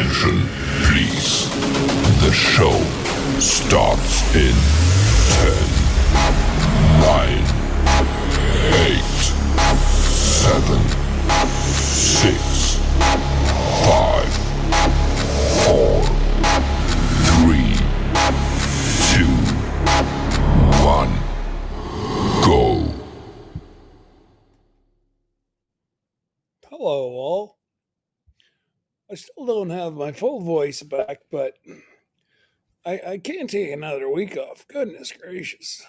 Attention, please. The show starts in 10, 9, 8, 7, 6, 5, 4, 3, 2, 1, go. Hello, all. I still don't have my full voice back, but I can't take another week off. Goodness gracious,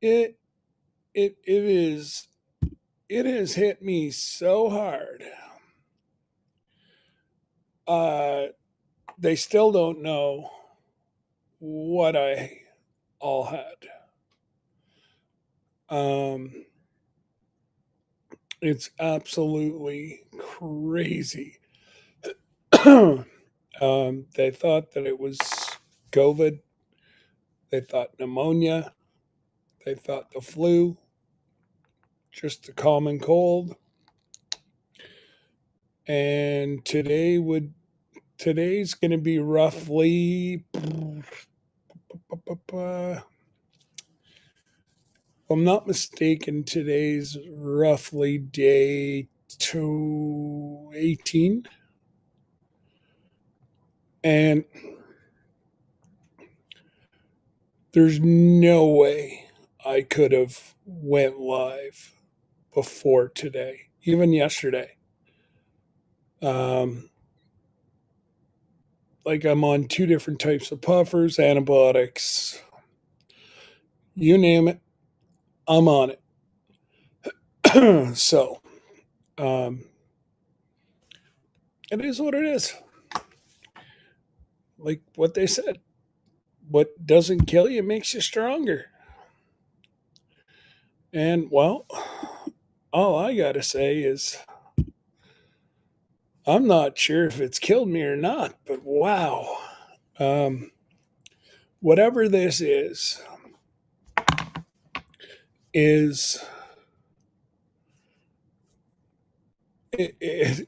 it it it has hit me so hard. Uh, they still don't know what I all had. Um, it's absolutely crazy. They thought that it was COVID. They thought pneumonia. They thought the flu, just a common cold. And today's going to be roughly, if I'm not mistaken, today's roughly day 218. And there's no way I could have went live before today, even yesterday. Um, like I'm on two different types of puffers, antibiotics, you name it, I'm on it. So um, it is what it is. Like what they said, what doesn't kill you makes you stronger. And well, all I got to say is I'm not sure if it's killed me or not, but wow. Um, whatever this is,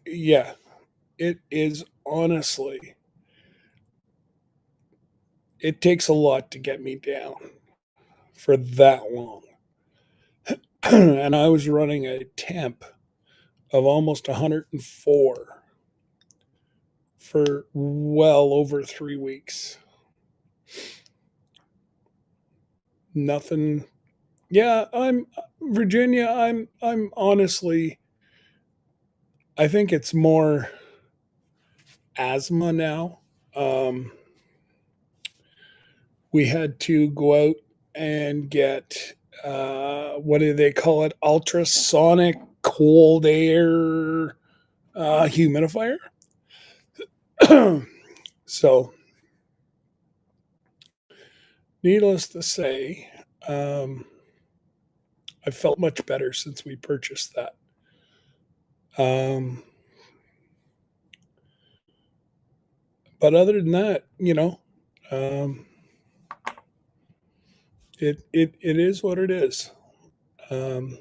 yeah, it is honestly, it takes a lot to get me down for that long. And I was running a temp of almost 104 for well over 3 weeks. Nothing. Yeah, I'm Virginia. I'm honestly. I think it's more asthma now. Um, we had to go out and get what do they call it? Ultrasonic cold air humidifier. So, needless to say, um, I felt much better since we purchased that. Um, but other than that, um, it is what it is. Um,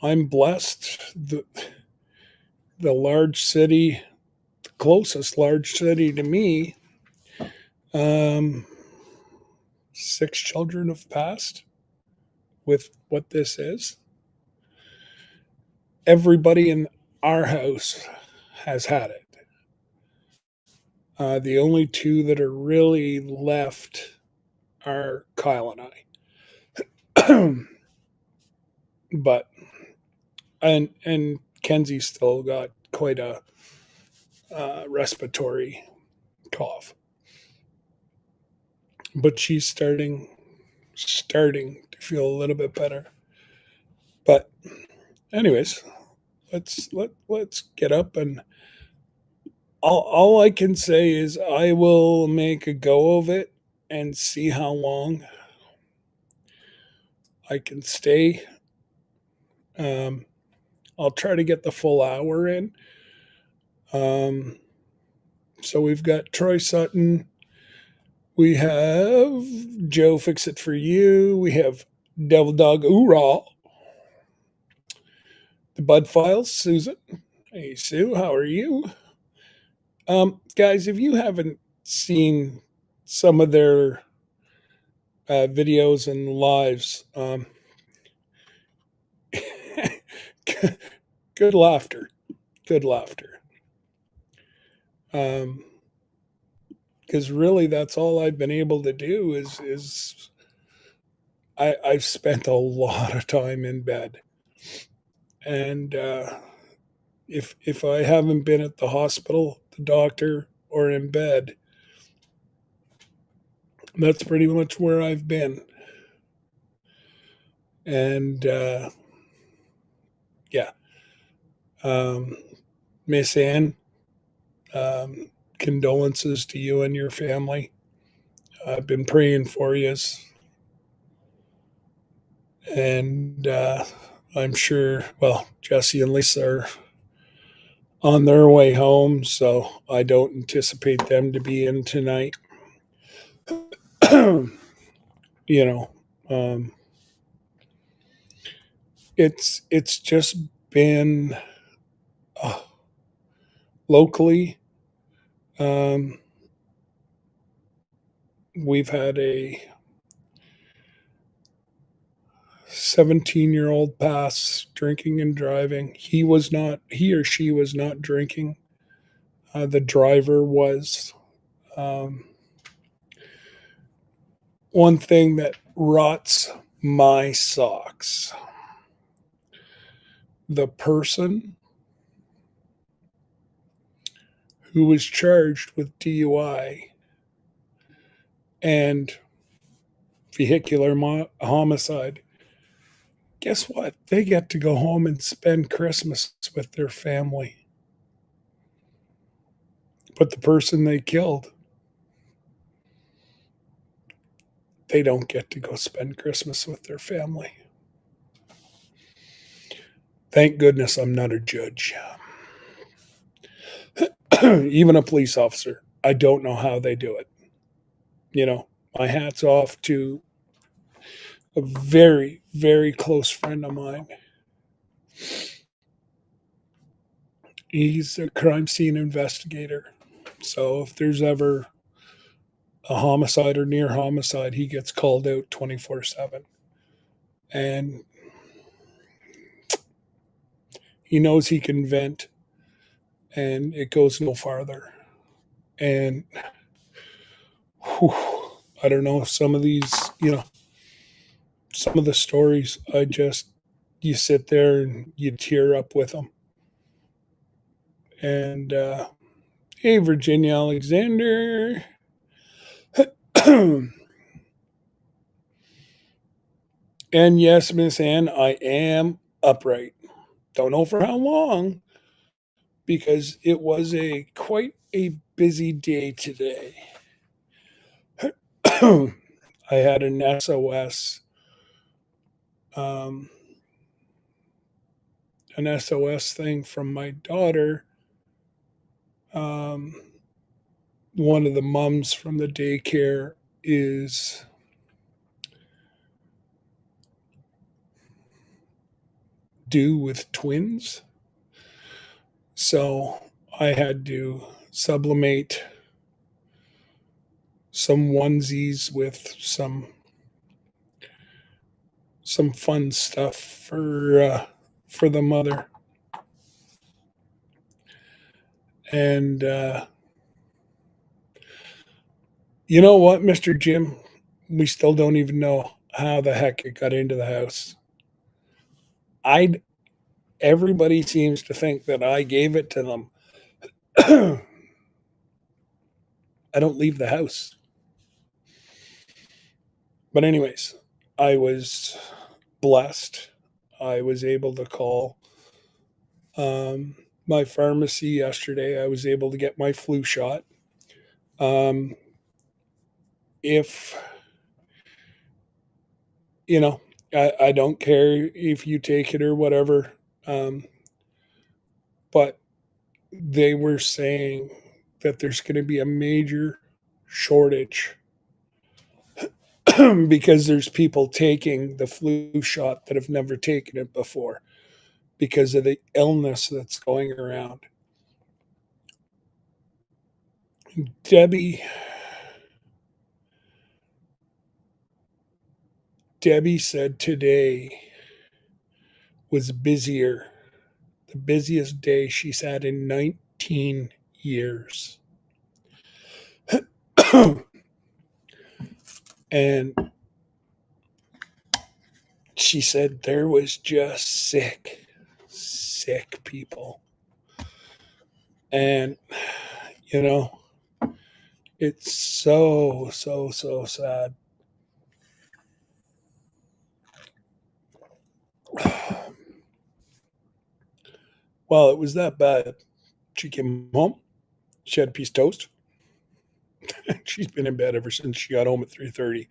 I'm blessed. The large city, the closest large city to me, um, 6 children have passed with what this is. Everybody in our house has had it. The only two that are really left are Kyle and I. But and Kenzie's still got quite a respiratory cough, but she's starting to feel a little bit better. But anyways, let's get up and all I can say is I will make a go of it and see how long I can stay. Um, I'll try to get the full hour in. Um, so we've got Troy Sutton. We have Joe Fix It For You. We have Devil Dog Oorah. The Bud Files, Susan. Hey, Sue, how are you? Guys, if you haven't seen some of their videos and lives, good laughter, good laughter. Um, because really, that's all I've been able to do is I've spent a lot of time in bed, and if I haven't been at the hospital, the doctor, or in bed, that's pretty much where I've been. And yeah, um, Miss Ann, um, condolences to you and your family. I've been praying for you, and I'm sure. Well, Jesse and Lisa are on their way home, so I don't anticipate them to be in tonight. you know, um, it's just been uh, locally. Um, we've had a 17-year-old pass drinking and driving. He or she was not drinking. The driver was. Um, one thing that rots my socks, the person who was charged with DUI and vehicular homicide, guess what? They get to go home and spend Christmas with their family. But the person they killed, they don't get to go spend Christmas with their family. Thank goodness I'm not a judge. Even a police officer. I don't know how they do it. My hat's off to a very, very close friend of mine. He's a crime scene investigator. So if there's ever a homicide or near homicide, he gets called out 24/7. And he knows he can vent and it goes no farther. And whew, I don't know, some of these, some of the stories, you sit there and you tear up with them. And hey, Virginia Alexander. And yes, Miss Ann, I am upright. Don't know for how long because it was a quite a busy day today. I had an um, SOS thing from my daughter. Um, one of the mums from the daycare is due with twins. So I had to sublimate some onesies with some fun stuff for the mother. And you know what, Mr. Jim? We still don't even know how the heck it got into the house. I Everybody seems to think that I gave it to them. I don't leave the house. But anyways, I was blessed. I was able to call my pharmacy yesterday. I was able to get my flu shot. Um, if you know, I don't care if you take it or whatever. Um, but they were saying that there's going to be a major shortage because there's people taking the flu shot that have never taken it before because of the illness that's going around. Debbie Debbie said today was the busiest day she's had in 19 years. And she said there was just sick people. And, you know, it's so sad. Well, it was that bad. She came home, she had a piece of toast. She's been in bed ever since she got home at 3:30.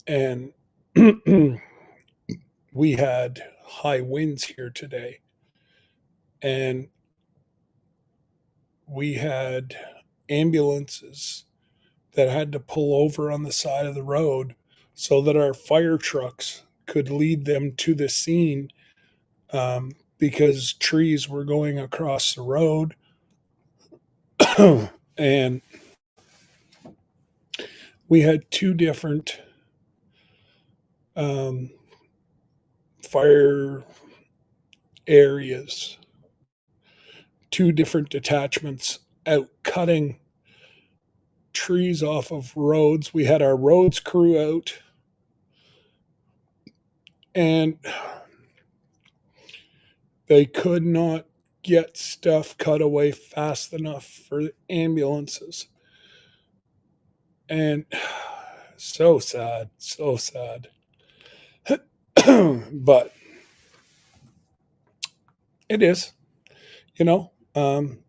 And we had high winds here today. And we had ambulances that had to pull over on the side of the road so that our fire trucks could lead them to the scene, because trees were going across the road. And we had two different um, fire areas, two different detachments out cutting trees off of roads. We had our roads crew out, and they could not get stuff cut away fast enough for ambulances. And so sad, so sad. But it is,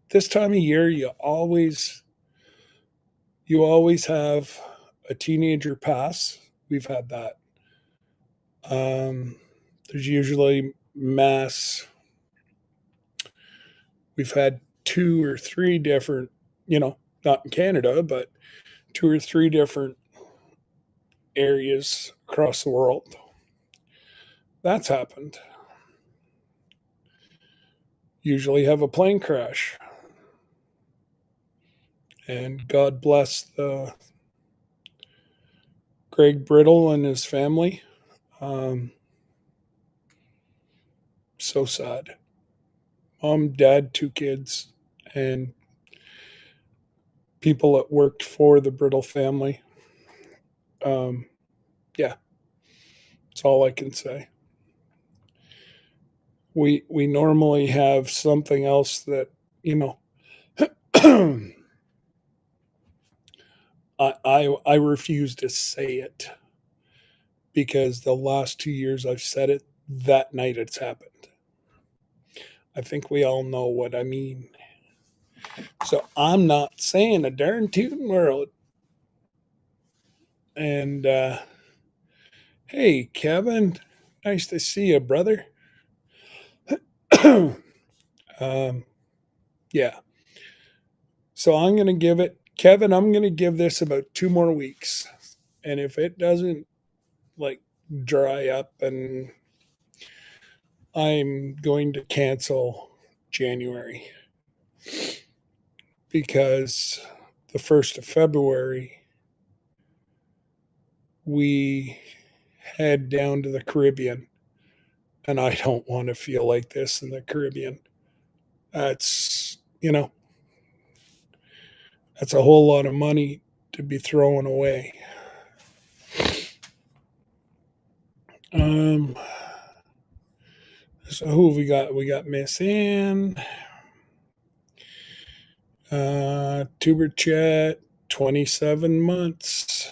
this time of year you always have a teenager pass. We've had that. There's usually mass. We've had two or three different, not in Canada, but two or three different areas across the world. That's happened. Usually have a plane crash. And God bless Greg Brittle and his family. Um, so sad. Mom, dad, two kids, and people that worked for the Brittle family. Yeah, that's all I can say. We normally have something else that you know. I refuse to say it because the last 2 years I've said it that night it's happened. I think we all know what I mean. So I'm not saying a darn tootin' world. And hey, Kevin, nice to see you, brother. um, yeah. So I'm going to give it, Kevin, I'm going to give this about 2 more weeks. And if it doesn't like dry up, and I'm going to cancel January because the 1st of February, we head down to the Caribbean. And I don't want to feel like this in the Caribbean. That's, that's a whole lot of money to be throwing away. Um, so who have we got? We got Miss Ann, Tuber Chat, 27 months.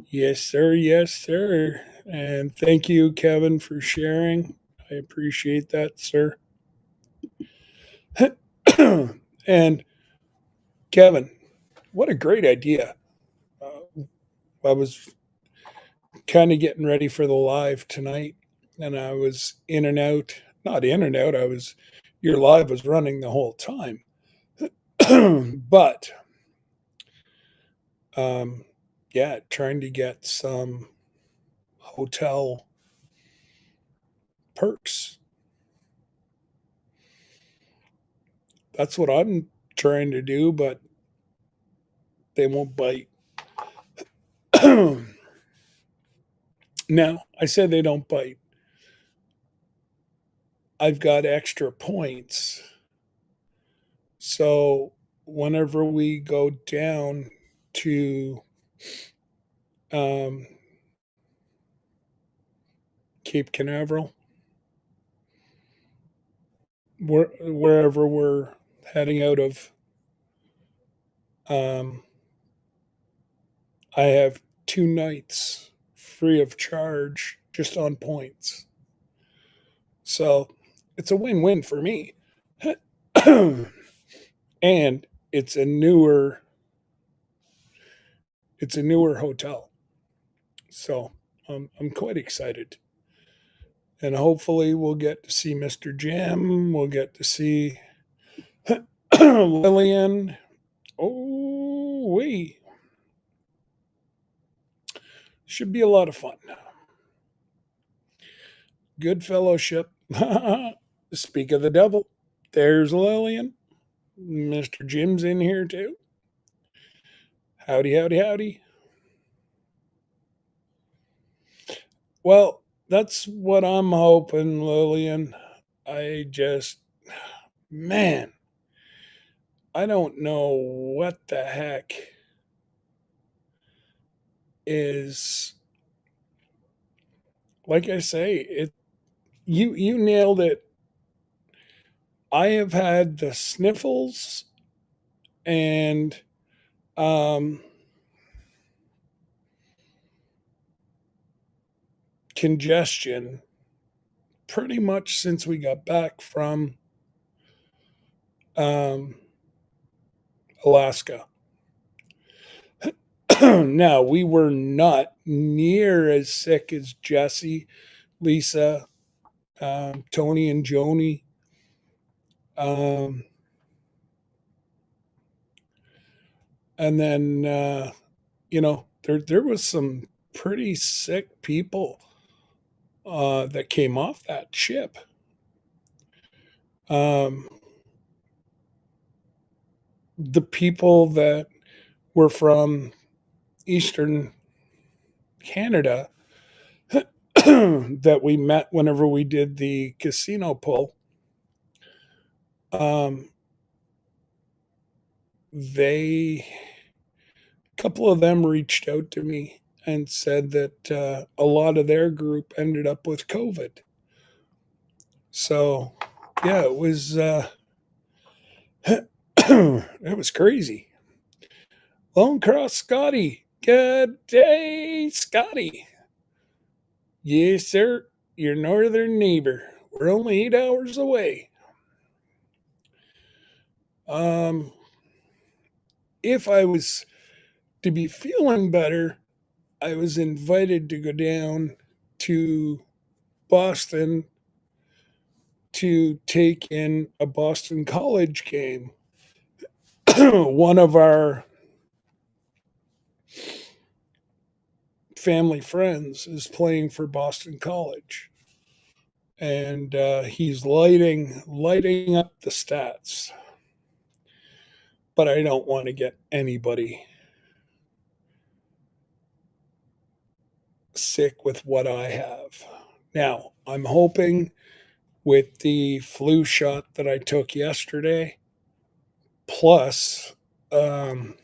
Yes, sir. Yes, sir. And thank you, Kevin, for sharing. I appreciate that, sir. And Kevin, what a great idea. I was kind of getting ready for the live tonight, and I was in and out. Not in and out. Your live was running the whole time. But, um, yeah, trying to get some hotel perks. That's what I'm trying to do, but they won't bite. Now, I said they don't bite. I've got extra points. So whenever we go down to um, Cape Canaveral, wherever we're heading out of, um, I have 2 nights free of charge just on points. So it's a win-win for me. And it's a newer hotel. So I'm quite excited. And hopefully we'll get to see Mr. Jim. We'll get to see Lillian. Oh, we should be a lot of fun. Good fellowship. Speak of the devil. There's Lillian. Mr. Jim's in here too. Howdy, howdy, howdy. Well, that's what I'm hoping, Lillian. I just, man, I don't know what the heck is. Like I say, you nailed it. I have had the sniffles and um, congestion pretty much since we got back from um, Alaska. Now, we were not near as sick as Jesse, Lisa, Tony, and Joni. Um, and then, there was some pretty sick people that came off that ship. Um, the people that were from Eastern Canada that we met whenever we did the casino pull, um, a couple of them reached out to me and said that a lot of their group ended up with COVID. So, yeah, it was crazy. Lone Cross Scotty, good day, Scotty. Yes, sir. Your northern neighbor. We're only 8 hours away. Um, if I was to be feeling better, I was invited to go down to Boston to take in a Boston College game. One of our family friends is playing for Boston College, and he's lighting up the stats. But I don't want to get anybody sick with what I have. Now, I'm hoping with the flu shot that I took yesterday, plus um,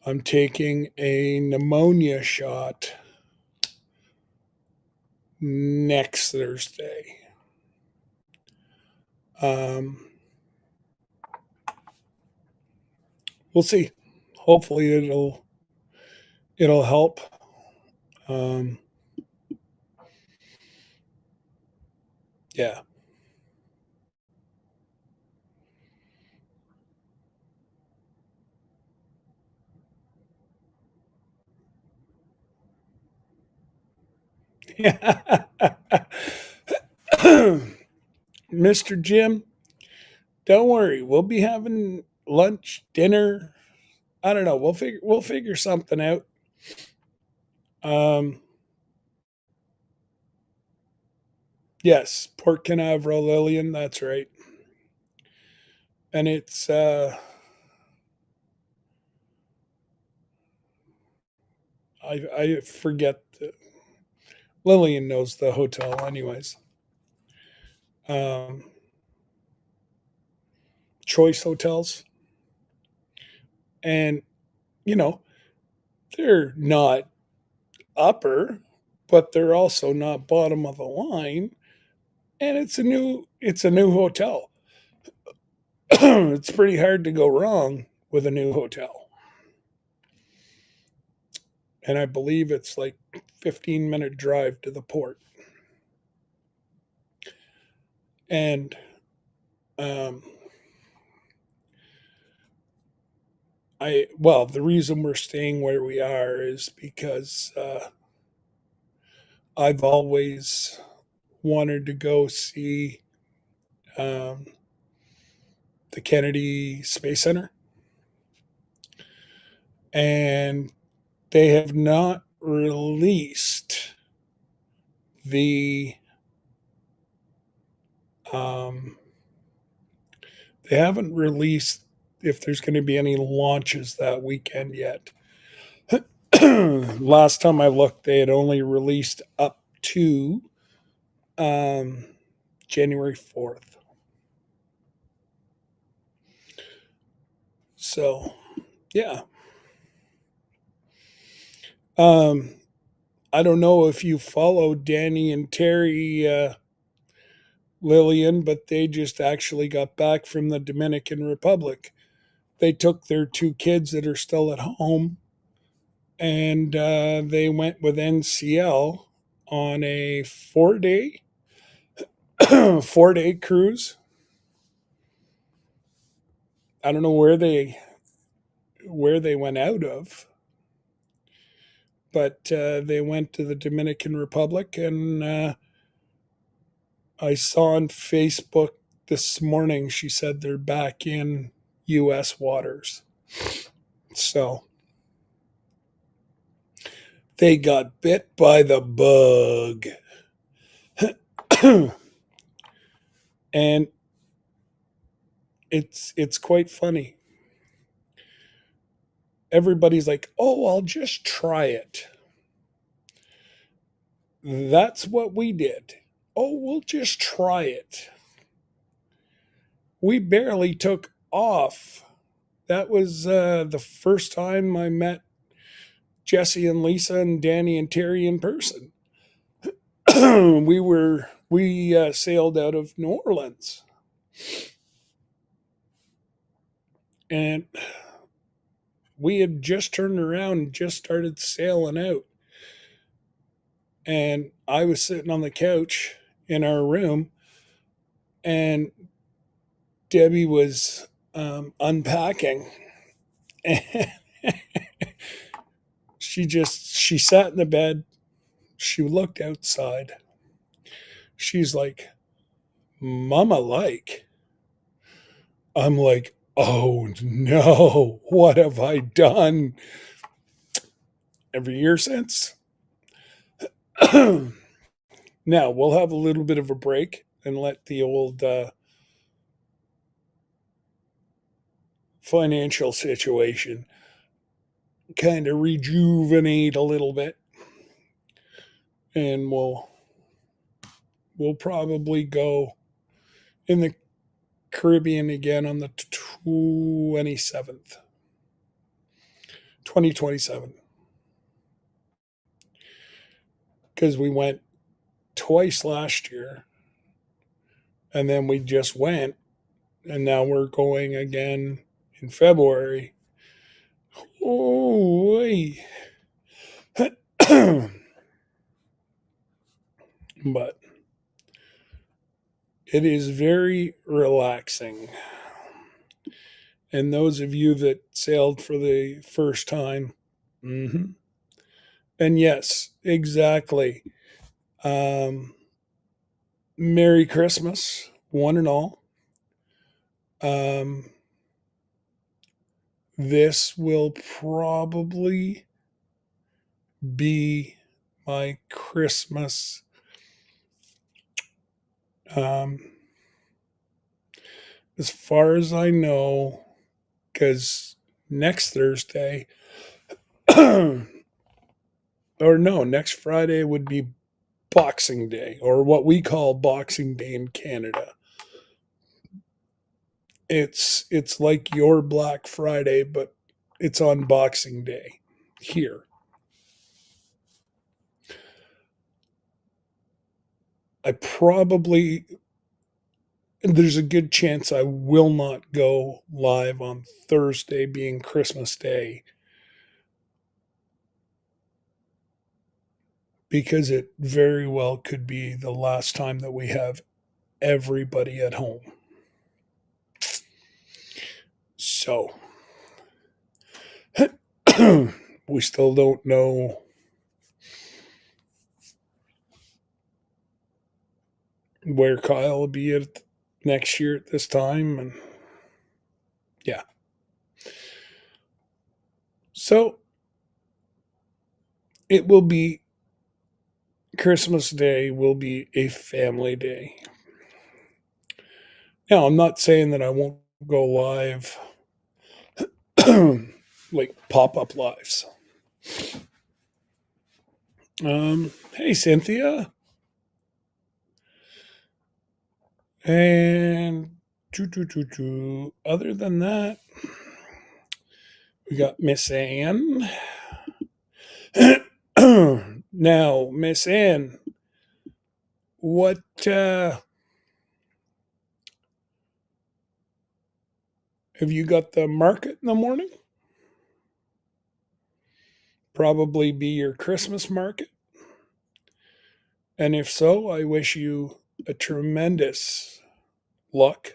I'm taking a pneumonia shot next Thursday. Um, we'll see. Hopefully, it'll help. Um, yeah. Mr. Jim, don't worry. We'll be having lunch, dinner. I don't know. We'll figure something out. Um, yes, Port Canaveral, Lillian. That's right. and it's I forget. Lillian knows the hotel, anyways. Um, Choice hotels, and you know they're not upper, but they're also not bottom of the line. And it's a new hotel. It's pretty hard to go wrong with a new hotel, and I believe it's like 15-minute drive to the port. And um, the reason we're staying where we are is because I've always wanted to go see um, the Kennedy Space Center, and they have not released the um, they haven't released if there's going to be any launches that weekend yet. Last time I looked, they had only released up to um, January 4th. So, yeah. Um, I don't know if you follow Danny and Terry Lillian, but they just actually got back from the Dominican Republic. They took their two kids that are still at home, and they went with NCL on a 4 day 4 day cruise. I don't know where they went out of, but they went to the Dominican Republic, and I saw on Facebook this morning she said they're back in U.S. waters. So they got bit by the bug. And it's quite funny. Everybody's like, "Oh, I'll just try it." That's what we did. Oh, we'll just try it. We barely took off. That was the first time I met Jesse and Lisa and Danny and Terry in person. We sailed out of New Orleans, and we had just turned around and just started sailing out. And I was sitting on the couch in our room, and Debbie was unpacking. And she sat in the bed. She looked outside. She's like, "Mama, like." I'm like, "Oh no, what have I done?" Every year since. Now we'll have a little bit of a break and let the old financial situation kind of rejuvenate a little bit, and we'll probably go in the Caribbean again on the 27th, 2027, because we went twice last year, and then we just went, and now we're going again in February. Oh, but it is very relaxing. And those of you that sailed for the first time, mm-hmm. And yes, exactly. Um, Merry Christmas, one and all. Um, this will probably be my Christmas um, as far as I know, because next Thursday, or no, next Friday would be Boxing Day, or what we call Boxing Day in Canada. It's like your Black Friday, but it's on Boxing Day here. I probably there's a good chance I will not go live on Thursday, being Christmas Day, because it very well could be the last time that we have everybody at home. So we still don't know where Kyle will be at next year at this time, and yeah. So it will be Christmas Day will be a family day. Now, I'm not saying that I won't go live, like pop up lives. Hey, Cynthia. And other than that, we got Miss Ann. Now, Miss Ann, what have you got the market in the morning? Probably be your Christmas market. And if so, I wish you a tremendous luck.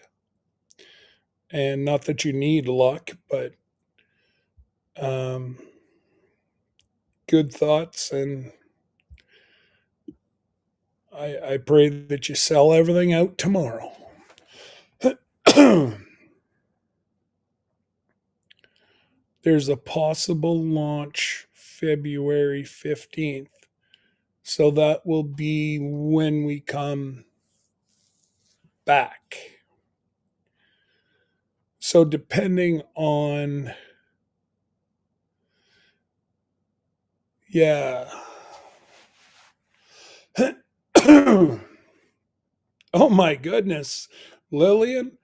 And not that you need luck, but um, good thoughts. And I pray that you sell everything out tomorrow. There's a possible launch February 15th. So that will be when we come back. So depending on, yeah. Oh my goodness. Lillian,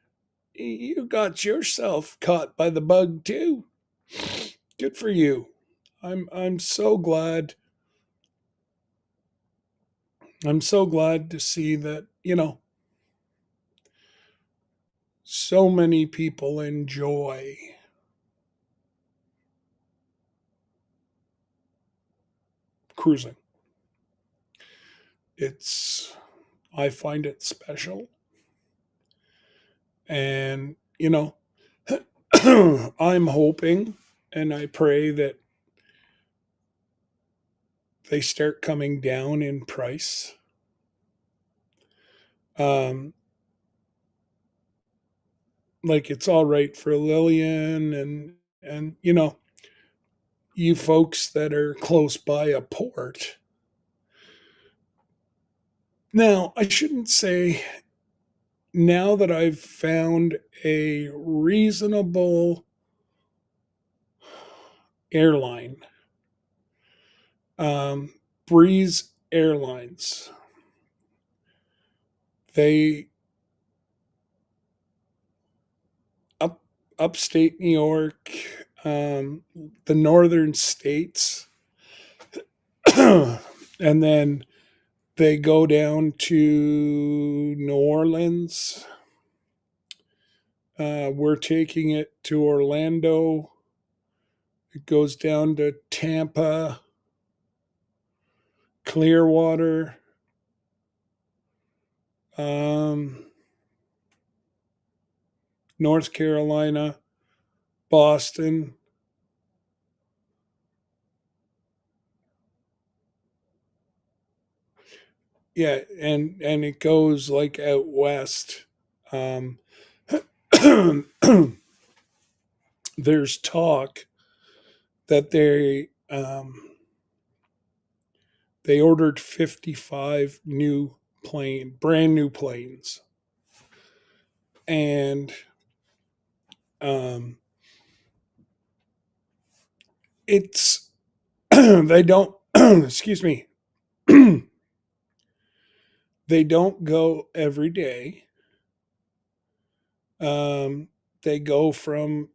you got yourself caught by the bug too. Good for you. I'm so glad. I'm so glad to see that, so many people enjoy cruising. It's I find it special, and I'm hoping and I pray that they start coming down in price. Um, like it's all right for Lillian and you folks that are close by a port. Now, I shouldn't say, now that I've found a reasonable airline, um, Breeze Airlines, they up upstate New York, the northern states, and then they go down to New Orleans. We're taking it to Orlando. It goes down to Tampa, Clearwater, um, North Carolina, Boston. Yeah, and it goes like out west. Um, there's talk that they ordered 55 brand new planes, and Um, it's they don't excuse me. They don't go every day. Um, they go from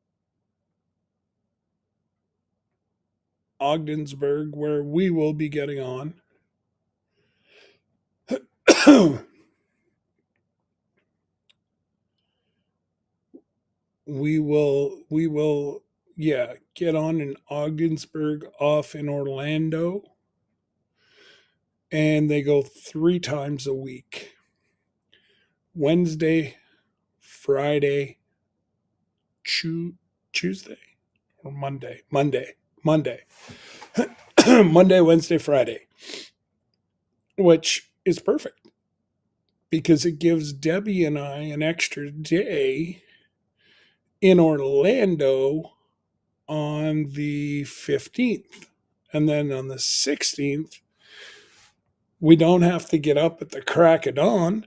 Ogdensburg, where we will be getting on. we will yeah, get on in Ogdensburg off in Orlando, and they go 3 times a week. Wednesday, Friday, Tuesday or Monday. Monday, Wednesday, Friday, which is perfect because it gives Debbie and I an extra day in Orlando on the 15th. And then on the 16th, we don't have to get up at the crack of dawn.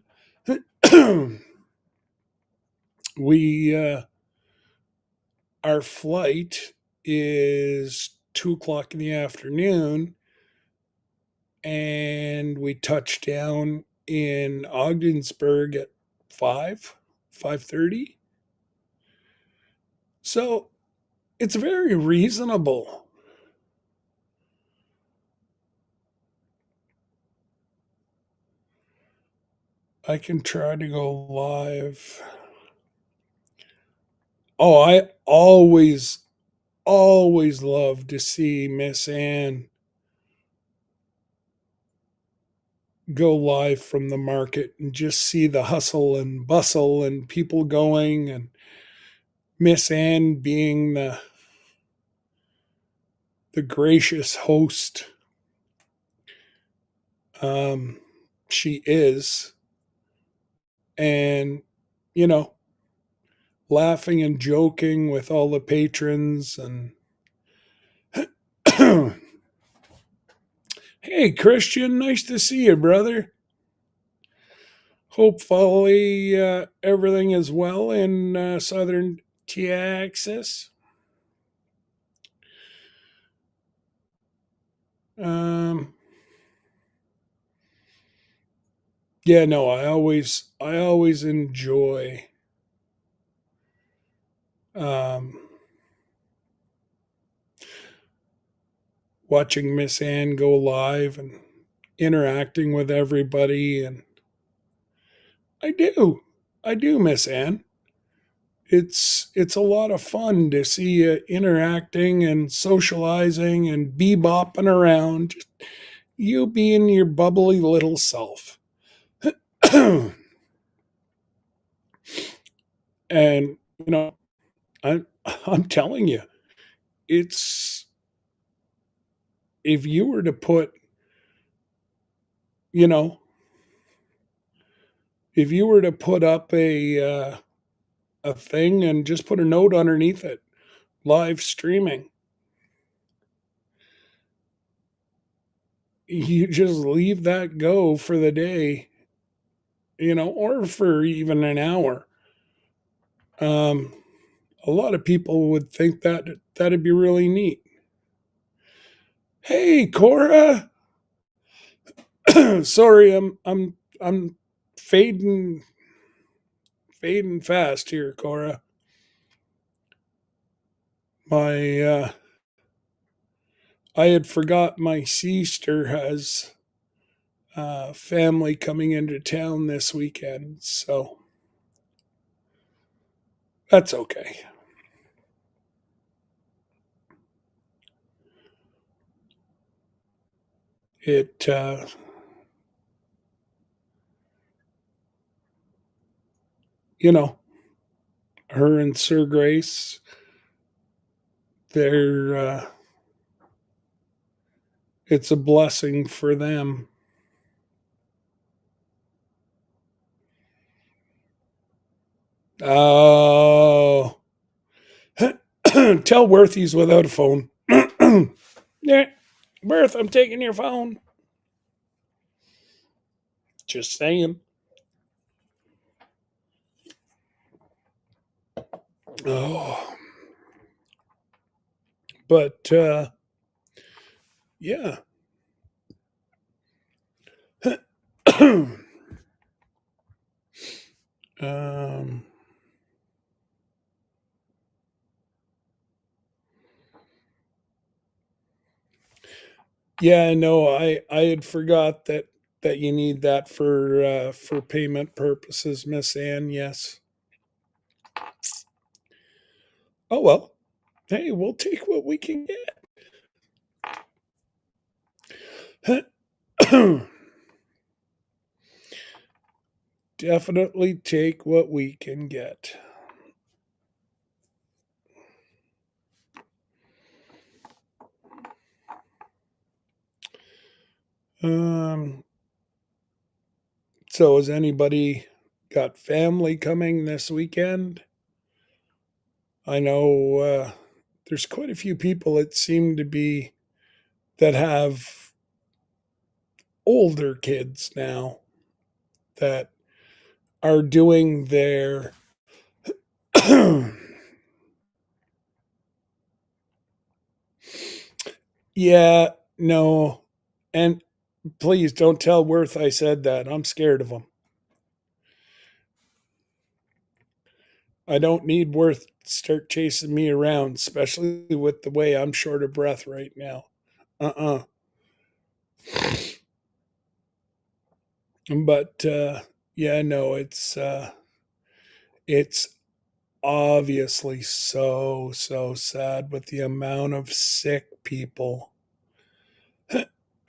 we Our flight is 2 o'clock in the afternoon, and we touch down in Ogdensburg at 5:30. So it's very reasonable. I can try to go live. Oh, I always love to see Miss Ann go live from the market and just see the hustle and bustle and people going, and Miss Ann being the gracious host um, she is, and you know, laughing and joking with all the patrons. And hey, Christian, nice to see you, brother. Hopefully, everything is well in southern Texas. Um, yeah, no, I always enjoy um, watching Miss Ann go live and interacting with everybody, and I do, I do, Miss Ann. It's a lot of fun to see you interacting and socializing and bebopping around, just you being your bubbly little self. And you know, I I'm telling you, it's if you were to put, you know, if you were to put up a thing and just put a note underneath it, live streaming, you just leave that go for the day, or for even an hour. Um, a lot of people would think that that'd be really neat. Hey, Cora. Sorry, I'm fading fading fast here, Cora. My I had forgot my sister has family coming into town this weekend, so that's okay. It you know her and Sir Grace, they're it's a blessing for them. Oh, tell Worth he's without a phone. Yeah, Worth, I'm taking your phone. Just saying. Oh, but yeah. um, yeah, no, I had forgot that you need that for payment purposes, Miss Ann. Yes. Oh well. Hey, we'll take what we can get. Definitely take what we can get. Um, so has anybody got family coming this weekend? I know there's quite a few people that seem to be that have older kids now that are doing their yeah, no. And please don't tell Worth I said that. I'm scared of him. I don't need Worth to start chasing me around, especially with the way I'm short of breath right now. Uh-uh. But yeah, no, it's obviously so sad with the amount of sick people.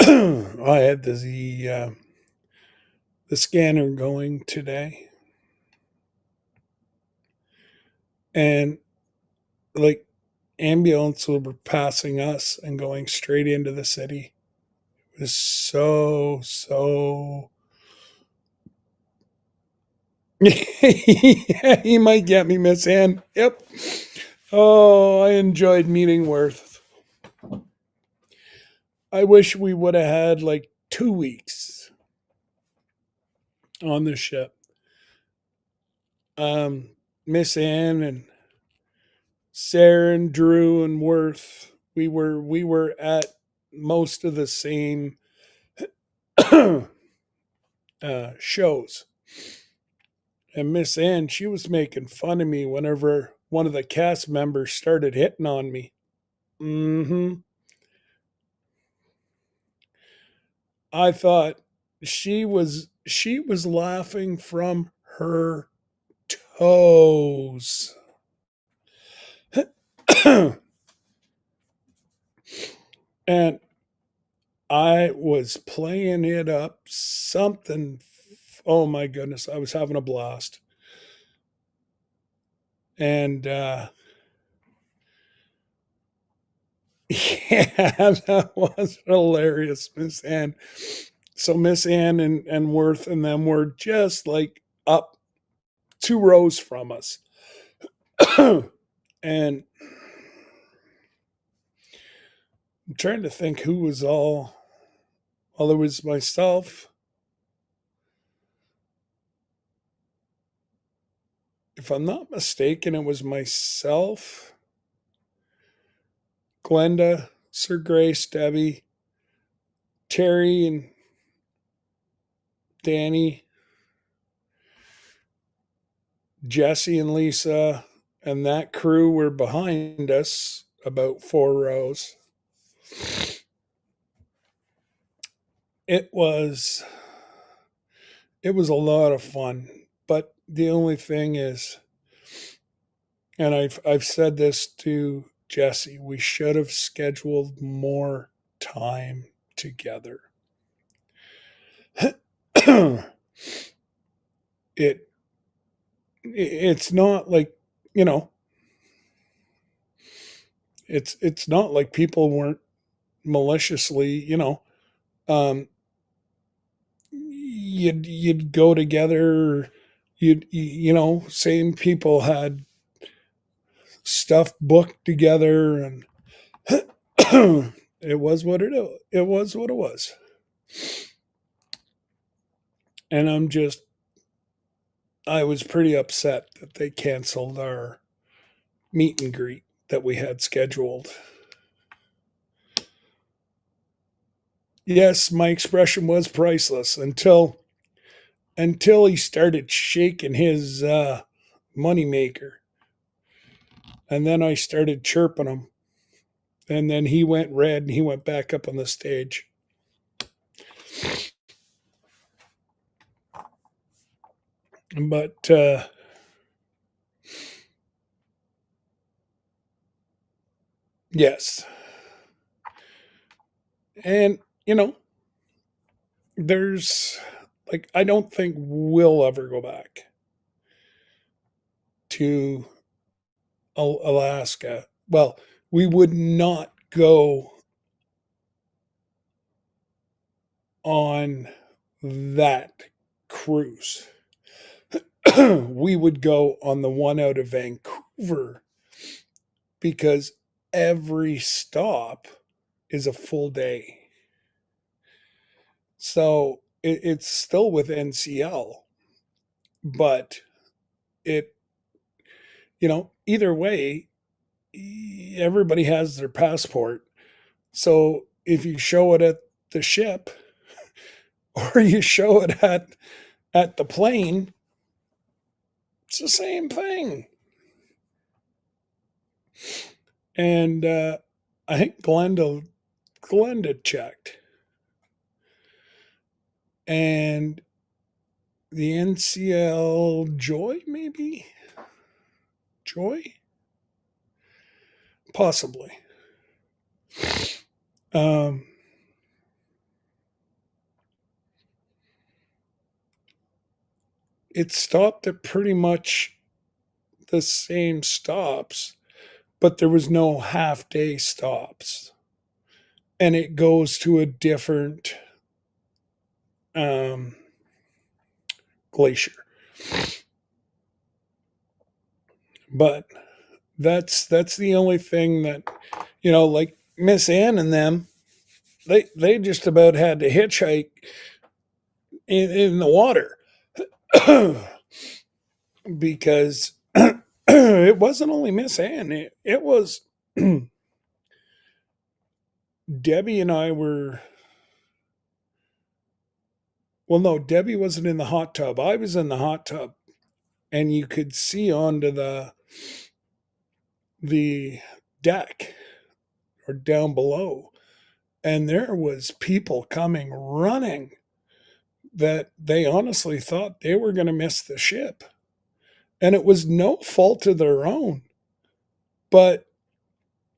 I had the scanner going today, and like ambulances were passing us and going straight into the city. It was so. Yeah, he might get me, Miss Ann. Yep. Oh, I enjoyed meeting Worth. I wish we would have had like 2 weeks on the ship. Um, Miss Ann and Sarah and Drew and Worth, we were at most of the same shows. And Miss Ann, she was making fun of me whenever one of the cast members started hitting on me. Hmm. I thought she was laughing from her toes. And I was playing it up something. Oh my goodness, I was having a blast. And yeah, that was hilarious, Miss Ann. So Miss Ann and Worth and them were just like up 2 rows from us. And I'm trying to think who was all. Well, there was myself. If I'm not mistaken, it was myself, Glenda, Sir Grace, Debbie, Terry, and Danny, Jesse, and Lisa, and that crew were behind us about 4 rows. It was it was a lot of fun, but the only thing is, and I've said this to Jesse, we should have scheduled more time together. it it's not like, you know, it's not like people weren't maliciously, um you'd go together, same people had stuff booked together, and it was what it was. And I was pretty upset that they canceled meet and greet that we had scheduled. Yes, my expression was priceless until he started shaking his moneymaker. And then I started chirping him. And then he went red and he went back up on the stage. But yes. And, there's like, I don't think we'll ever go back to Alaska. Well, we would not go on that cruise. We would go on the one out of Vancouver because every stop is a full day. So it's still with NCL, but it, either way, everybody has their passport. So if you show it at the ship or you show it at the plane, it's the same thing. And I think Glenda checked, and the NCL Joy, maybe Joy, possibly. Um, it stopped at pretty much the same stops, but there was no half day stops, and it goes to a different um, glacier. But that's the only thing that like Miss Ann and them, they just about had to hitchhike in the water because it wasn't only Miss Ann. It was Debbie and I were. Well, no, Debbie wasn't in the hot tub. I was in the hot tub, and you could see onto the deck or down below, and there was people coming running that they honestly thought they were going to miss the ship. And it was no fault of their own. But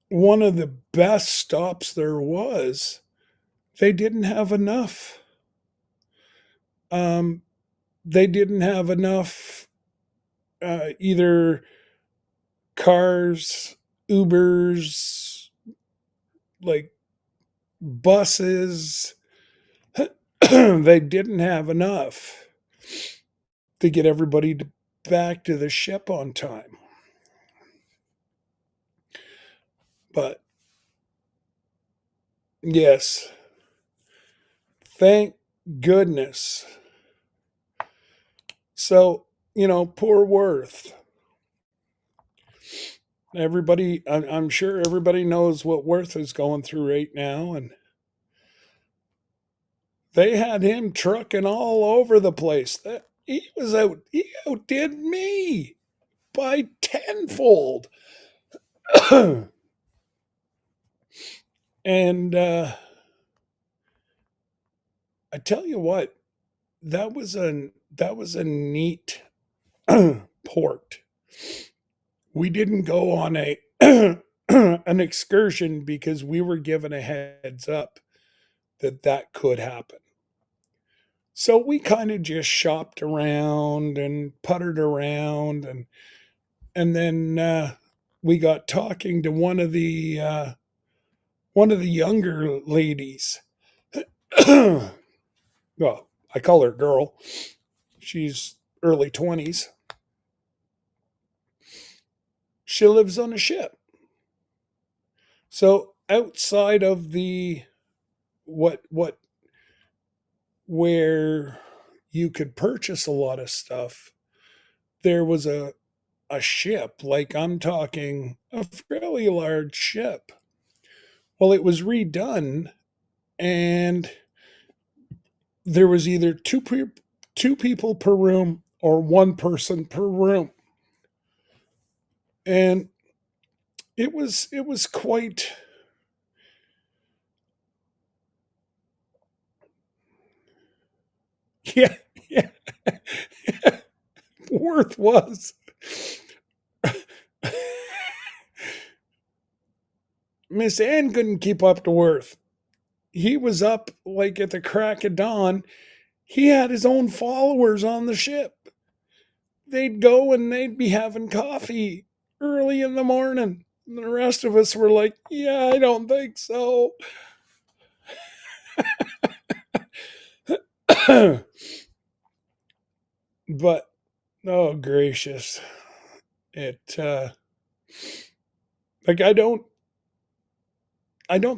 one of the best stops there was, they didn't have enough. Um, they didn't have enough either cars, Ubers, like buses. They didn't have enough to get everybody back to the ship on time. But yes, thank goodness. So, poor Worth. Everybody, I'm sure everybody knows what Worth is going through right now. And they had him trucking all over the place. He outdid me by tenfold. And I tell you what, that was a neat port. We didn't go on a an excursion because we were given a heads up that could happen. So we kind of just shopped around and puttered around, and then we got talking to one of the younger ladies. Well, I call her girl. She's early 20s. She lives on a ship. So outside of the what where you could purchase a lot of stuff, there was a a ship, like I'm talking a fairly large ship. Well, it was redone, and there was either two people per room or one person per room, and it was quite. Yeah, yeah. Worth was. Miss Anne couldn't keep up to Worth. He was up like at the crack of dawn. He had his own followers on the ship. They'd go and they'd be having coffee early in the morning. And the rest of us were like, yeah, I don't think so. But oh gracious. It like I don't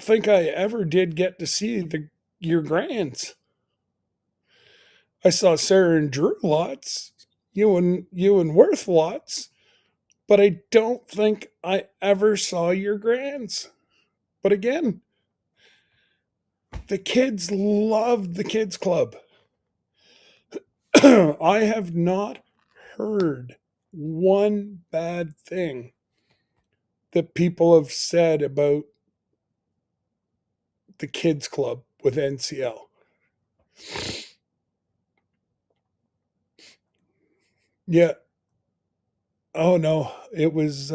think I ever did get to see the your grands. I saw Sarah and Drew lots, you and Worth lots, but I don't think I ever saw your grands. But again, the kids loved the kids club. I have not heard one bad thing that people have said about the kids club with NCL. Yeah. Oh no, it was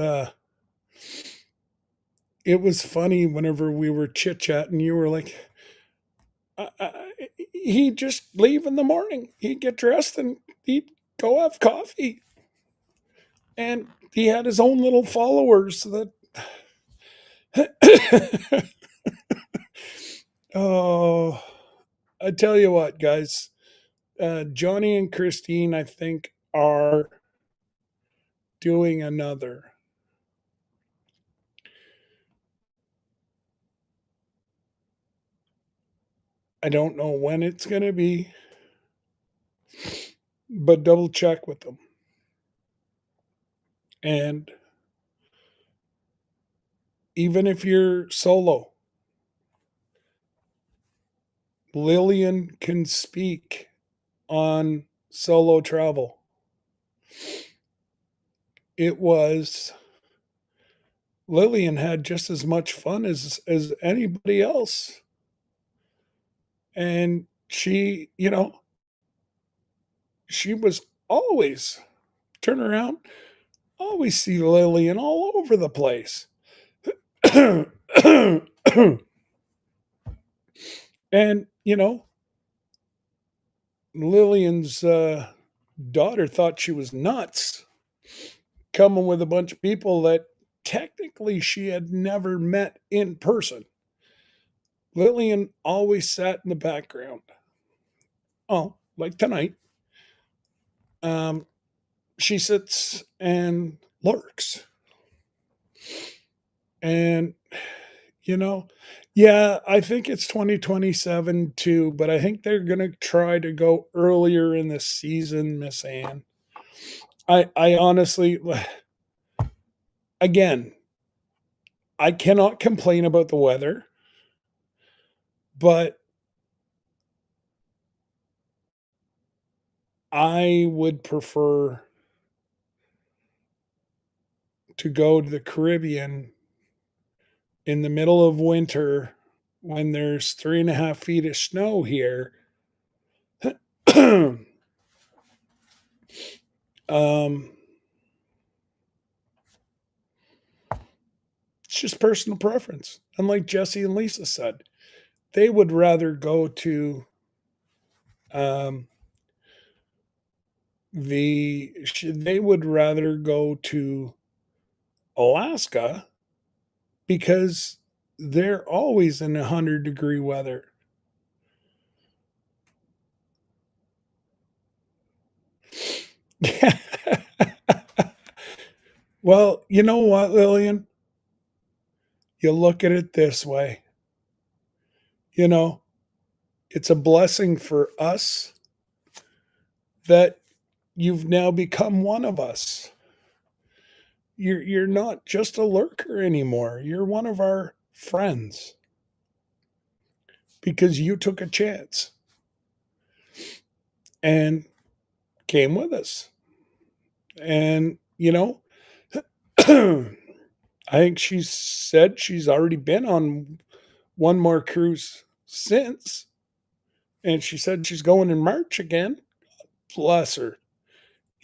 funny whenever we were chit chatting. You were like, he'd just leave in the morning. He'd get dressed and he'd go have coffee. And he had his own little followers that. Oh, I tell you what, guys. Johnny and Christine, I think, are doing another. I don't know when it's going to be, but double check with them. And even if you're solo, Lillian can speak on solo travel. It was Lillian had just as much fun as anybody else. And she was always turn around, always see Lillian all over the place. And Lillian's daughter thought she was nuts coming with a bunch of people that technically she had never met in person. Lillian always sat in the background. Oh, like tonight. Um, she sits and lurks. And, you know, yeah, I think it's 2027 too, but I think they're going to try to go earlier in the season, Miss Anne. I honestly, again, I cannot complain about the weather, but I would prefer to go to the Caribbean in the middle of winter when there's 3.5 feet of snow here. um, it's just personal preference. And like Jesse and Lisa said, they would rather go to um, they would rather go to Alaska because they're always in 100-degree weather. Well, you know what, Lillian? You look at it this way. You know, it's a blessing for us that you've now become one of us. you're not just a lurker anymore. You're one of our friends because you took a chance and came with us. And, I think she said she's already been on one more cruise since. And she said she's going in March again. Bless her.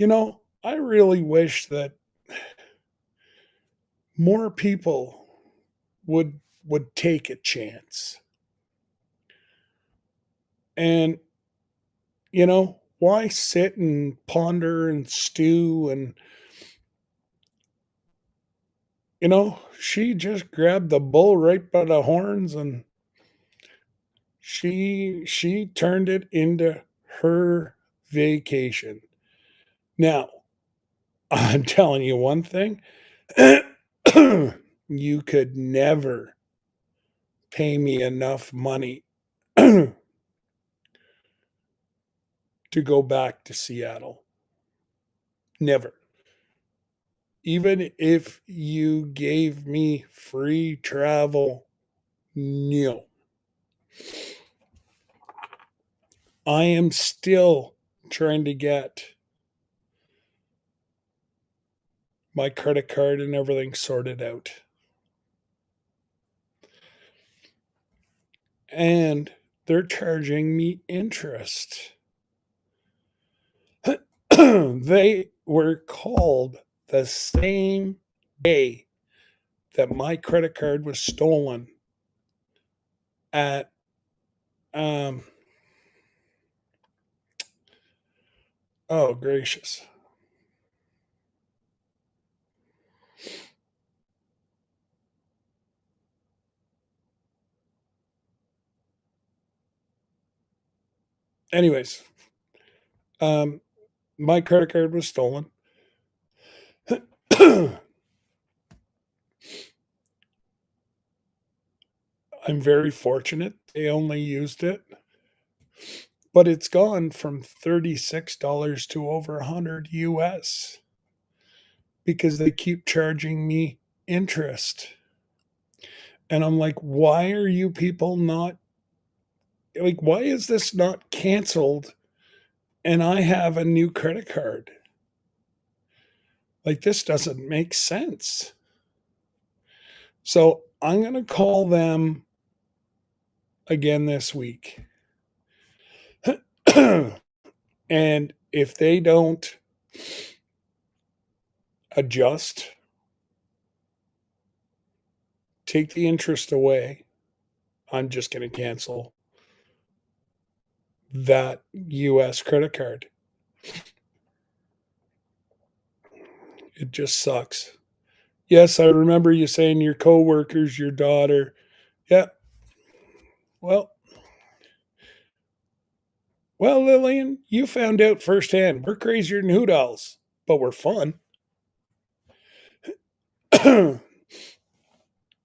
I really wish that more people would take a chance. And why sit and ponder and stew and she just grabbed the bull right by the horns and she turned it into her vacation. Now, I'm telling you one thing, you could never pay me enough money to go back to Seattle. Never. Even if you gave me free travel, no. I am still trying to get my credit card and everything sorted out. And they're charging me interest. They were called the same day that my credit card was stolen at um oh gracious. Anyways, um my credit card was stolen. I'm very fortunate they only used it, but it's gone from $36 to over 100 US because they keep charging me interest. And I'm like, why are you people not like, why is this not canceled and I have a new credit card? Like, this doesn't make sense. So I'm going to call them again this week. And if they don't adjust, take the interest away, I'm just going to cancel that US credit card. It just sucks. Yes, I remember you saying your coworkers, your daughter. Yeah. Well, Lillian, you found out firsthand. We're crazier than hoot owls, but we're fun.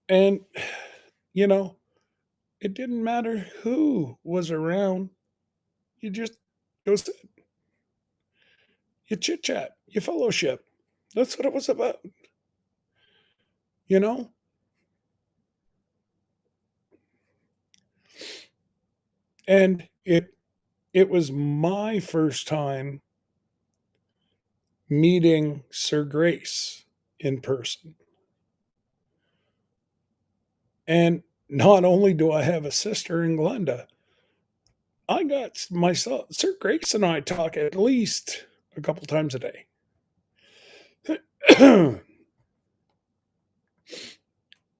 And, you know, it didn't matter who was around. You just go sit, you chit chat, you fellowship. That's what it was about, you know? And it was my first time meeting Sir Grace in person. And not only do I have a sister in Glenda, I got myself, Sir Grace and I talk at least a couple times a day.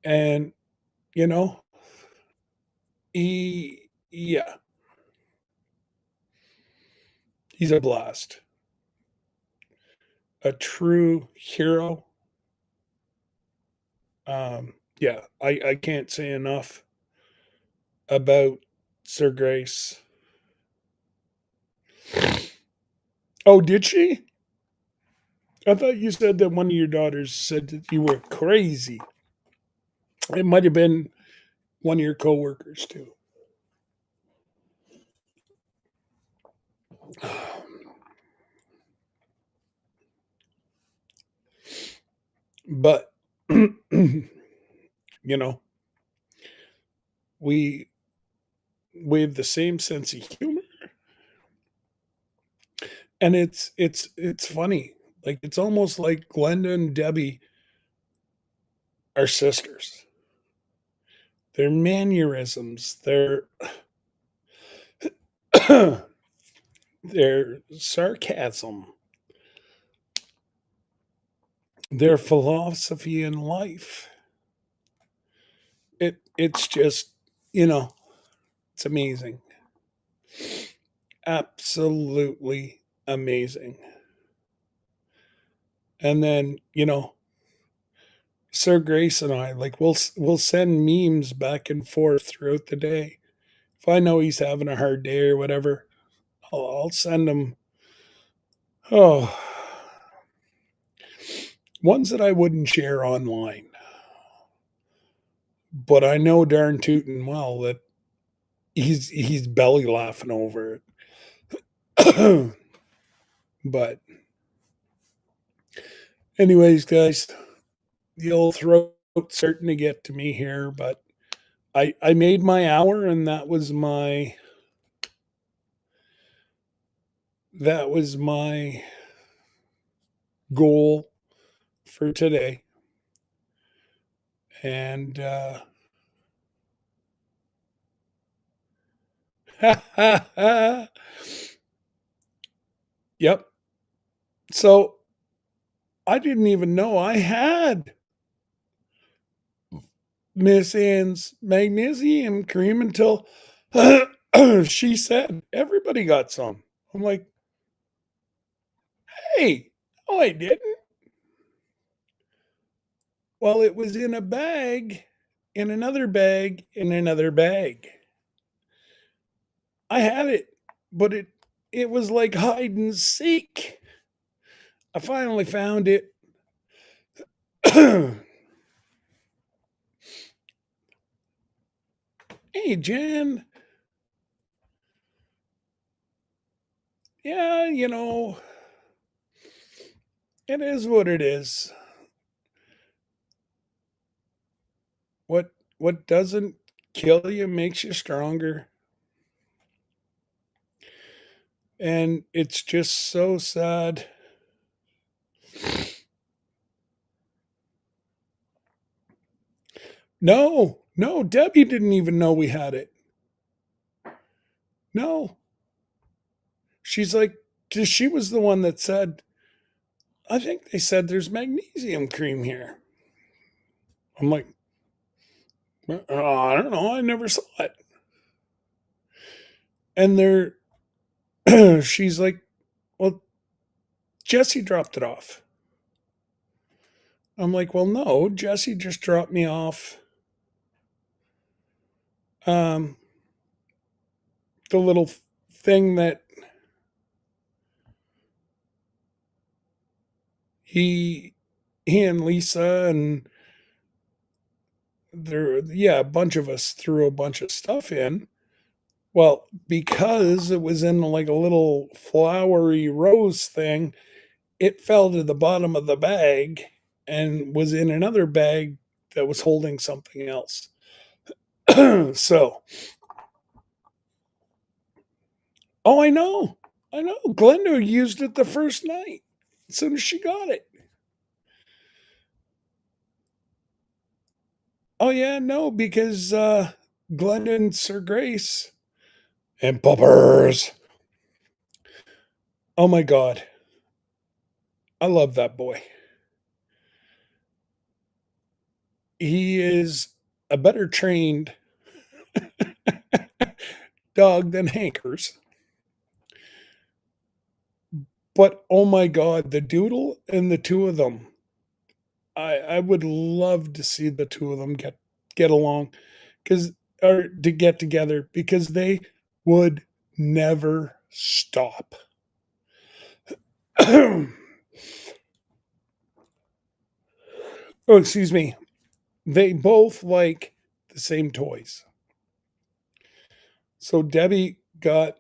And, you know, yeah, he's a blast. A true hero. Yeah, I can't say enough about Sir Grace. Oh, did she? I thought you said that one of your daughters said that you were crazy. It might have been one of your coworkers too. But you know, we we have the same sense of humor, and it's funny. Like it's almost like Glenda and Debbie are sisters. Their mannerisms, their sarcasm, their philosophy in life. It's just, you know, it's amazing. Absolutely amazing. And then, Sir Grace and I, like, we'll send memes back and forth throughout the day. If I know he's having a hard day or whatever, I'll send him, oh, ones that I wouldn't share online. But I know darn tootin' well that he's belly laughing over it. But anyways, guys, the old throat starting to get to me here, but I made my hour, and that was my goal for today. And yep. So I didn't even know I had Miss Ann's magnesium cream until she said everybody got some. I'm like, hey, no, I didn't. Well, it was in a bag, in another bag, in another bag. I had it, but it was like hide and seek. I finally found it. Hey, Jen. Yeah, it is what it is. What doesn't kill you makes you stronger. And it's just so sad. No, no, Debbie didn't even know we had it. No. She's like, 'cause she was the one that said, I think they said there's magnesium cream here. I'm like, I don't know. I never saw it. And she's like, well, Jesse dropped it off. I'm like, well, no, Jesse just dropped me off um, the little thing that he he and Lisa and a bunch of us threw a bunch of stuff in. Well, because it was in like a little flowery rose thing, it fell to the bottom of the bag and was in another bag that was holding something else. So, oh, I know. I know. Glenda used it the first night as soon as she got it. Oh, yeah, no, because Glenda and Sir Grace and Puppers. Oh, my God. I love that boy. He is a better trained dog than Hankers. But oh my God, the doodle and the two of them. I would love to see the two of them get along because or to get together because they would never stop. Oh, excuse me. They both like the same toys. So Debbie got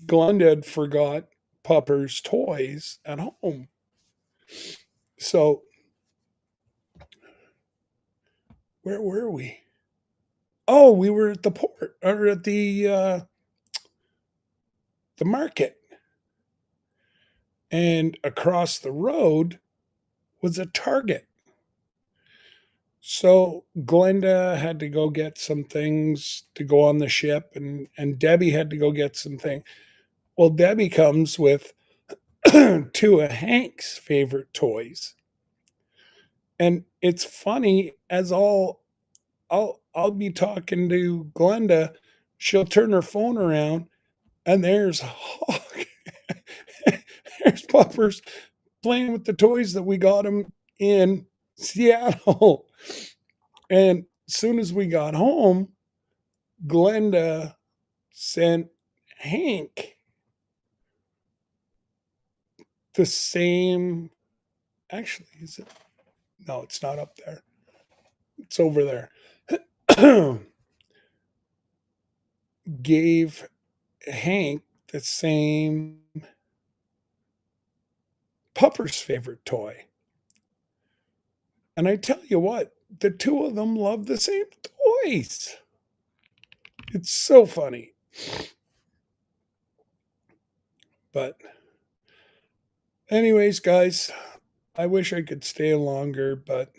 Glenda forgot Pupper's toys at home. So where were we? Oh, we were at the port or at the market, and across the road was a Target. So Glenda had to go get some things to go on the ship, and Debbie had to go get some things. Well, Debbie comes with two of Hank's favorite toys. And it's funny as I'll be talking to Glenda, she'll turn her phone around and there's Hawk. There's Puppers playing with the toys that we got him in Seattle. And as soon as we got home, Glenda sent Hank the same. Actually, is it? No, it's not up there. It's over there. Gave Hank the same Pupper's favorite toy. And I tell you what, the two of them love the same toys. It's so funny. But, anyways, guys, I wish I could stay longer, but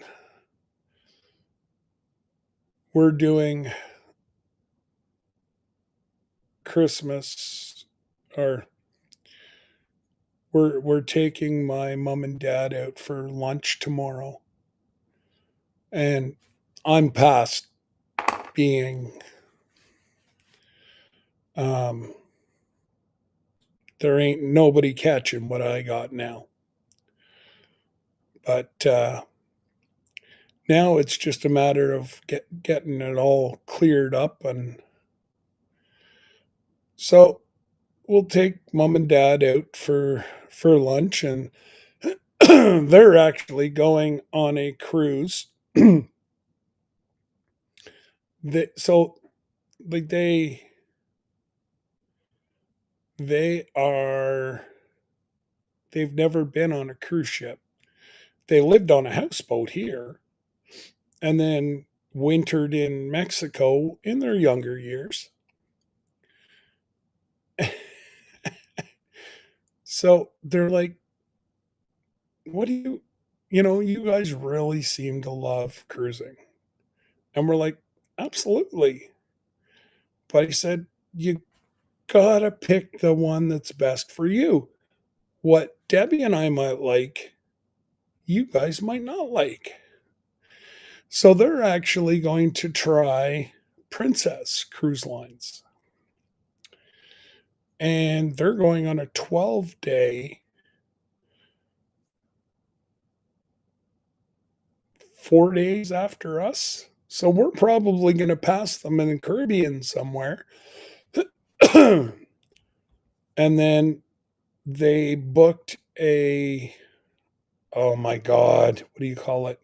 we're doing Christmas, or we're taking my mom and dad out for lunch tomorrow. And I'm past being um there ain't nobody catching what I got now. But now it's just a matter of getting it all cleared up. And so we'll take mom and dad out for lunch, and they're actually going on a cruise. So like they are they've never been on a cruise ship. They lived on a houseboat here and then wintered in Mexico in their younger years. So they're like, what do you guys really seem to love cruising. And we're like, absolutely. But he said, you gotta pick the one that's best for you. What Debbie and I might like, you guys might not like. So they're actually going to try Princess Cruise Lines. And they're going on a 12-day, 4 days after us. So we're probably going to pass them in the Caribbean somewhere. And then they booked oh my God, what do you call it?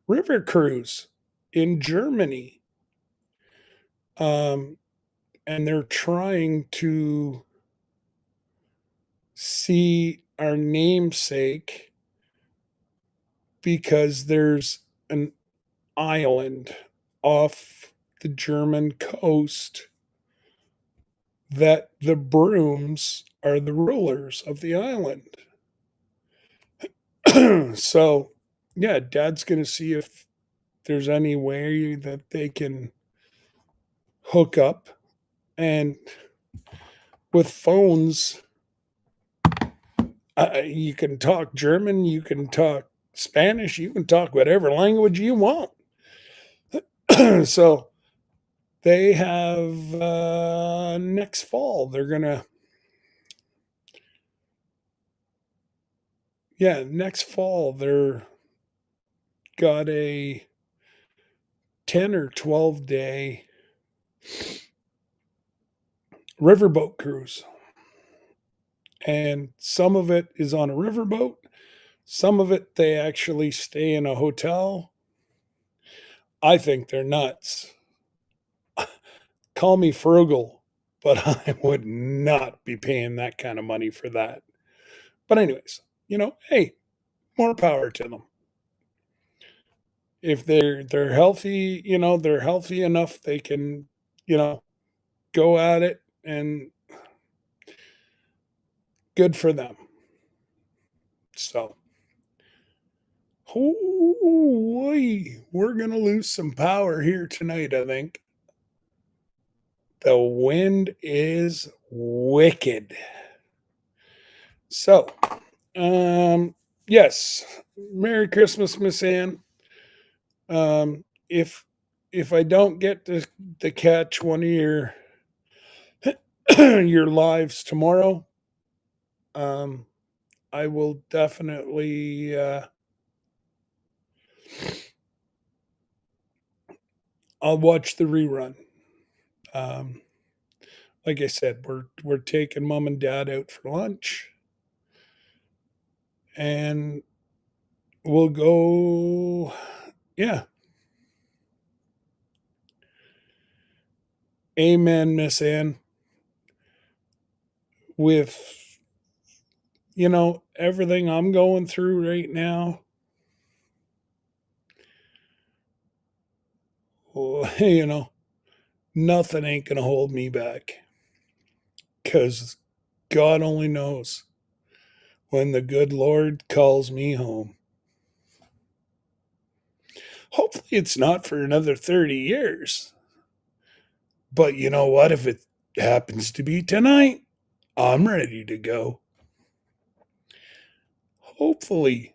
River cruise in Germany. Um, and they're trying to see our namesake because there's an island off the German coast that the brooms are the rulers of the island. So, yeah, Dad's going to see if there's any way that they can hook up. And with phones, you can talk German, you can talk Spanish, you can talk whatever language you want. So they have next fall, next fall, they're got a 10 or 12-day riverboat cruise. And some of it is on a riverboat. Some of it, they actually stay in a hotel. I think they're nuts. Call me frugal, but I would not be paying that kind of money for that. But anyways, hey, more power to them. If they're healthy, they're healthy enough, they can, you know, go at it, and good for them. So, we're gonna lose some power here tonight, I think. The wind is wicked. So, um, yes, Merry Christmas, Miss Ann. If I don't get to catch one of your your lives tomorrow, um, I will definitely I'll watch the rerun. Um, like I said, we're taking mom and dad out for lunch, and we'll go. Yeah, amen, Miss Ann. With everything I'm going through right now, you know, nothing ain't gonna hold me back, because God only knows when the good Lord calls me home. Hopefully, it's not for another 30 years. But you know what? If it happens to be tonight, I'm ready to go. Hopefully.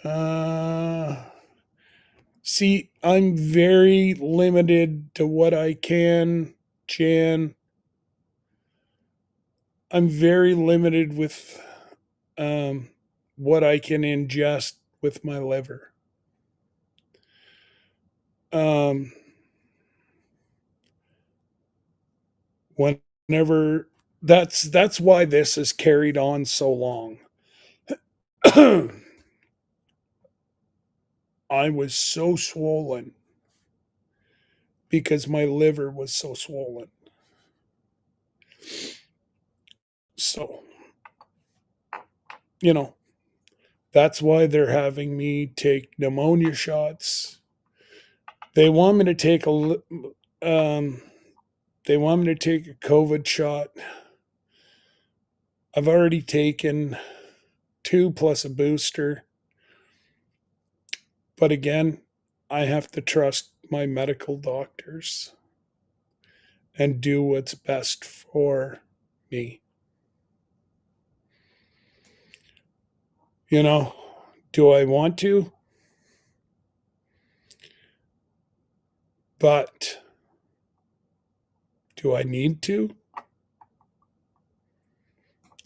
Uh, See, I'm very limited to what I can, Jan. I'm very limited with um, what I can ingest with my liver. Um, Whenever that's why this has carried on so long. I was so swollen because my liver was so swollen. So, you know, that's why they're having me take pneumonia shots. They want me to take um, they want me to take a COVID shot. I've already taken two plus a booster. But again, I have to trust my medical doctors and do what's best for me. You know, do I want to? But do I need to?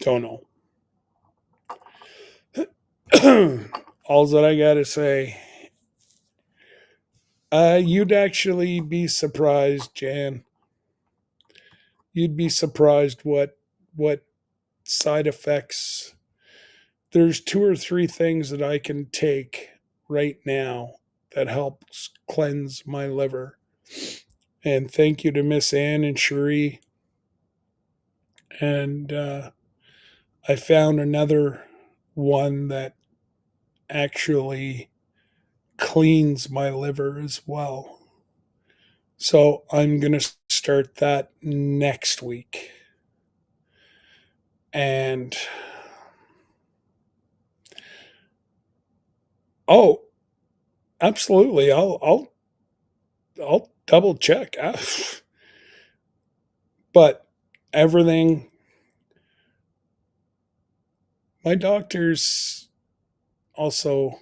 Don't know. All that I got to say, you'd actually be surprised, Jan. You'd be surprised what side effects. There's two or three things that I can take right now that helps cleanse my liver. And thank you to Miss Ann and Cherie. And I found another one that actually cleans my liver as well. So I'm going to start that next week. And oh, absolutely. I'll double check. But everything, my doctor's also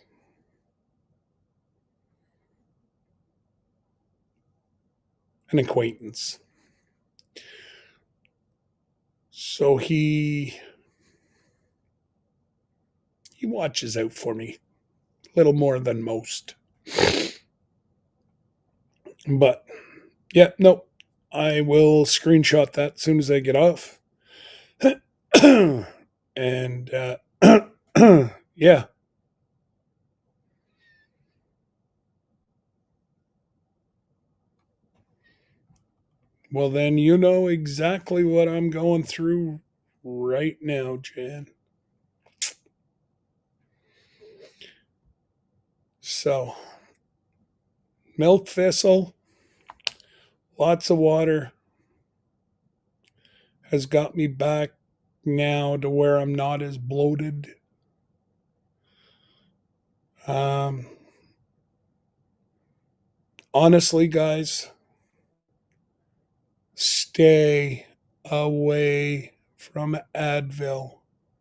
an acquaintance. So he watches out for me a little more than most. But yeah, no, I will screenshot that as soon as I get off. And yeah, well, then you know exactly what I'm going through right now, Jan. So, milk thistle, lots of water has got me back now to where I'm not as bloated. Um, Honestly, guys, stay away from Advil.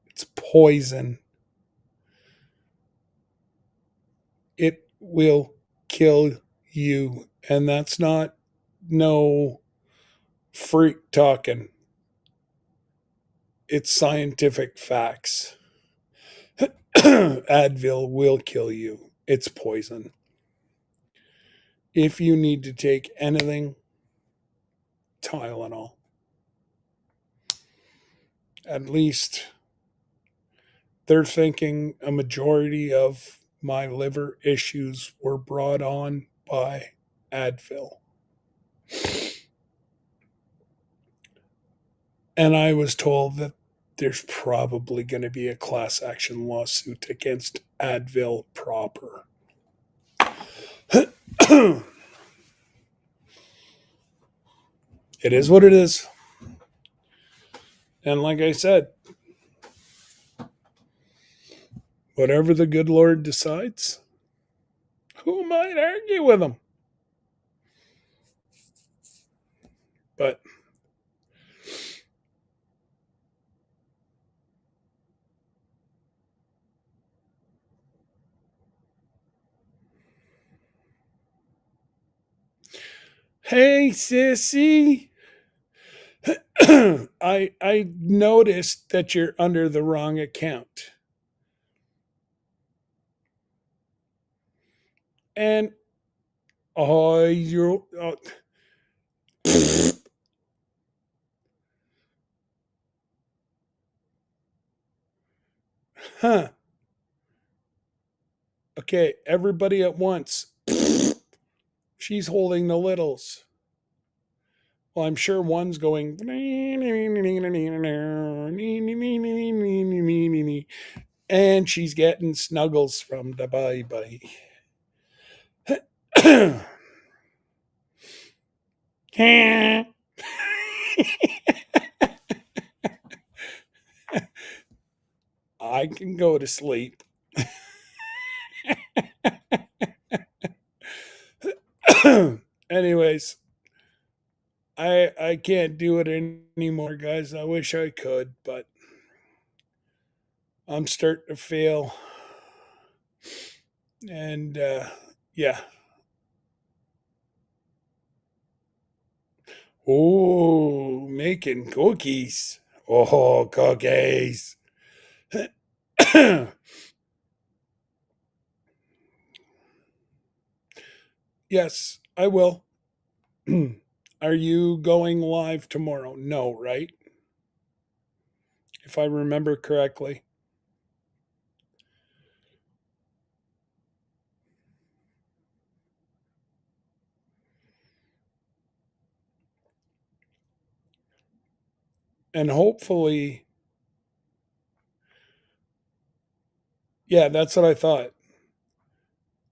It's poison. It will kill you. And that's not no freak talking. It's scientific facts. Advil will kill you. It's poison. If you need to take anything, Tylenol. At least they're thinking a majority of my liver issues were brought on by Advil. And I was told that there's probably going to be a class action lawsuit against Advil proper. It is what it is. And like I said, whatever the good Lord decides, who might argue with him? But hey, sissy, I noticed that you're under the wrong account. And oh, you're huh. Okay, everybody at once. She's holding the littles. Well, I'm sure one's going, and she's getting snuggles from the baby. I can go to sleep. Anyways, I can't do it anymore, guys. I wish I could, but I'm starting to fail. And yeah. Oh, making cookies. Oh, cookies. Yes, I will. Are you going live tomorrow? No, right? If I remember correctly. And hopefully, yeah, that's what I thought.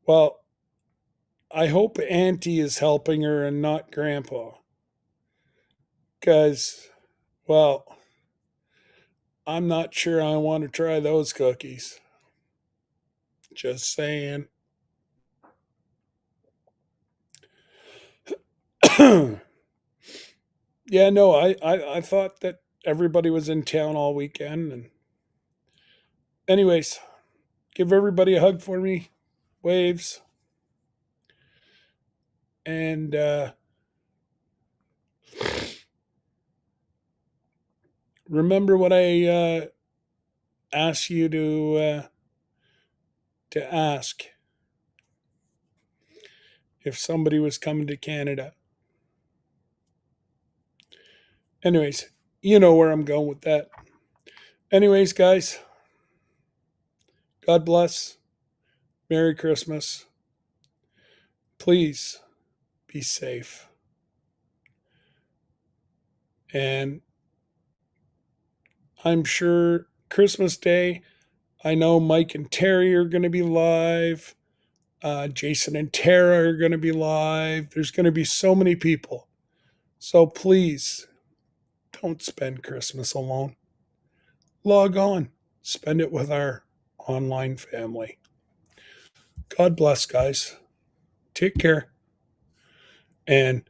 Well, I hope Auntie is helping her and not Grandpa. Because, well, I'm not sure I want to try those cookies. Just saying. Yeah, no, I thought that everybody was in town all weekend. And anyways, give everybody a hug for me. Waves. And remember what I asked you to ask if somebody was coming to Canada. Anyways, you know where I'm going with that. Anyways, guys, God bless. Merry Christmas. Please be safe. And I'm sure Christmas Day, I know Mike and Terry are going to be live. Jason and Tara are going to be live. There's going to be so many people. So please don't spend Christmas alone. Log on, spend it with our online family. God bless, guys. Take care. And